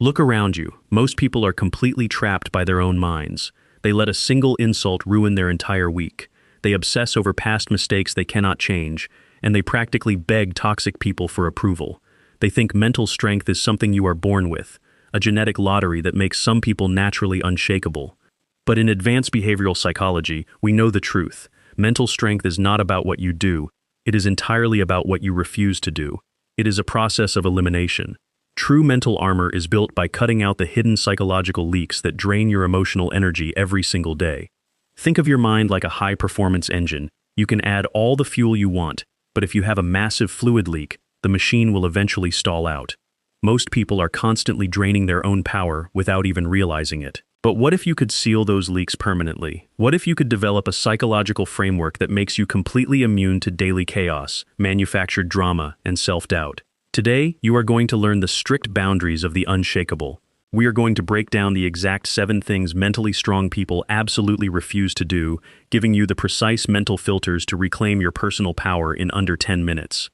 Look around you. Most people are completely trapped by their own minds. They let a single insult ruin their entire week. They obsess over past mistakes they cannot change, and they practically beg toxic people for approval. They think mental strength is something you are born with, a genetic lottery that makes some people naturally unshakable. But in advanced behavioral psychology, we know the truth. Mental strength is not about what you do. It is entirely about what you refuse to do. It is a process of elimination. True mental armor is built by cutting out the hidden psychological leaks that drain your emotional energy every single day. Think of your mind like a high-performance engine. You can add all the fuel you want, but if you have a massive fluid leak, the machine will eventually stall out. Most people are constantly draining their own power without even realizing it. But what if you could seal those leaks permanently? What if you could develop a psychological framework that makes you completely immune to daily chaos, manufactured drama, and self-doubt? Today, you are going to learn the strict boundaries of the unshakable. We are going to break down the exact 7 things mentally strong people absolutely refuse to do, giving you the precise mental filters to reclaim your personal power in under 10 minutes.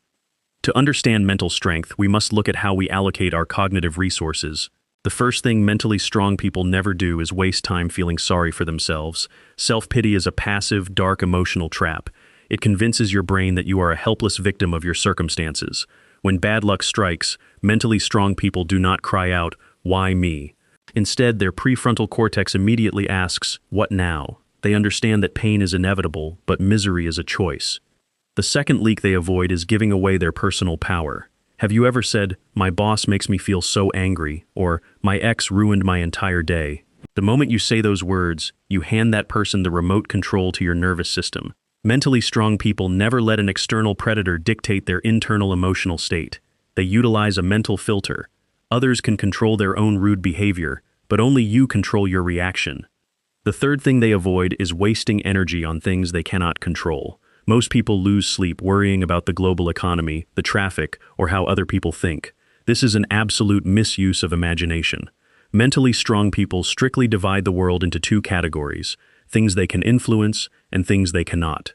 To understand mental strength, we must look at how we allocate our cognitive resources. The first thing mentally strong people never do is waste time feeling sorry for themselves. Self-pity is a passive, dark emotional trap. It convinces your brain that you are a helpless victim of your circumstances. When bad luck strikes, mentally strong people do not cry out, "Why me?" Instead, their prefrontal cortex immediately asks, "What now?" They understand that pain is inevitable, but misery is a choice. The second leak they avoid is giving away their personal power. Have you ever said, "My boss makes me feel so angry," or "My ex ruined my entire day"? The moment you say those words, you hand that person the remote control to your nervous system. Mentally strong people never let an external predator dictate their internal emotional state. They utilize a mental filter. Others can control their own rude behavior, but only you control your reaction. The third thing they avoid is wasting energy on things they cannot control. Most people lose sleep worrying about the global economy, the traffic, or how other people think. This is an absolute misuse of imagination. Mentally strong people strictly divide the world into 2 categories: things they can influence and things they cannot.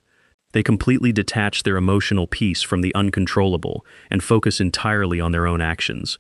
They completely detach their emotional peace from the uncontrollable and focus entirely on their own actions.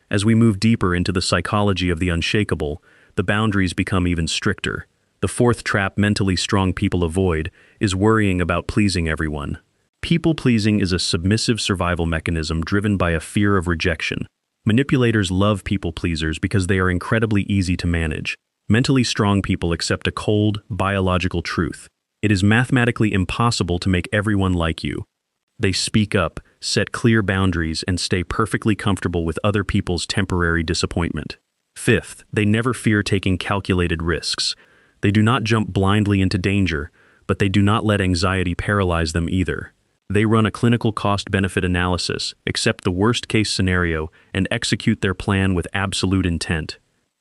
As we move deeper into the psychology of the unshakable, the boundaries become even stricter. The fourth trap mentally strong people avoid is worrying about pleasing everyone. People-pleasing is a submissive survival mechanism driven by a fear of rejection. Manipulators love people-pleasers because they are incredibly easy to manage. Mentally strong people accept a cold, biological truth. It is mathematically impossible to make everyone like you. They speak up, set clear boundaries, and stay perfectly comfortable with other people's temporary disappointment. Fifth, they never fear taking calculated risks. They do not jump blindly into danger, but they do not let anxiety paralyze them either. They run a clinical cost-benefit analysis, accept the worst-case scenario, and execute their plan with absolute intent.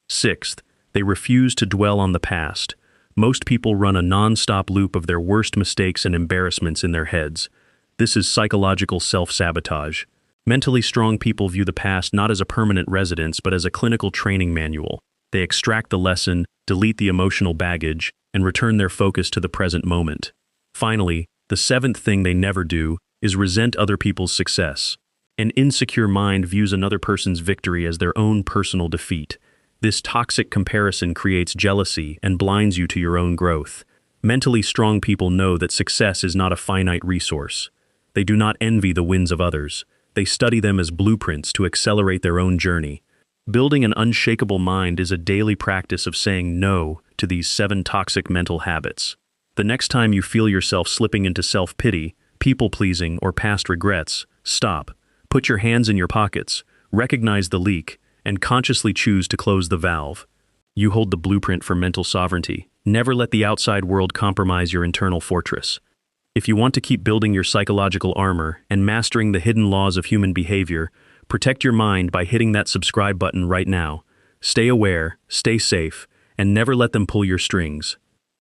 Sixth, they refuse to dwell on the past. Most people run a non-stop loop of their worst mistakes and embarrassments in their heads. This is psychological self-sabotage. Mentally strong people view the past not as a permanent residence but as a clinical training manual. They extract the lesson, delete the emotional baggage, and return their focus to the present moment. Finally, the 7th thing they never do is resent other people's success. An insecure mind views another person's victory as their own personal defeat. This toxic comparison creates jealousy and blinds you to your own growth. Mentally strong people know that success is not a finite resource. They do not envy the wins of others. They study them as blueprints to accelerate their own journey. Building an unshakable mind is a daily practice of saying no to these 7 toxic mental habits. The next time you feel yourself slipping into self-pity, people-pleasing, or past regrets, stop. Put your hands in your pockets, recognize the leak, and consciously choose to close the valve. You hold the blueprint for mental sovereignty. Never let the outside world compromise your internal fortress. If you want to keep building your psychological armor and mastering the hidden laws of human behavior, protect your mind by hitting that subscribe button right now. Stay aware, stay safe, and never let them pull your strings.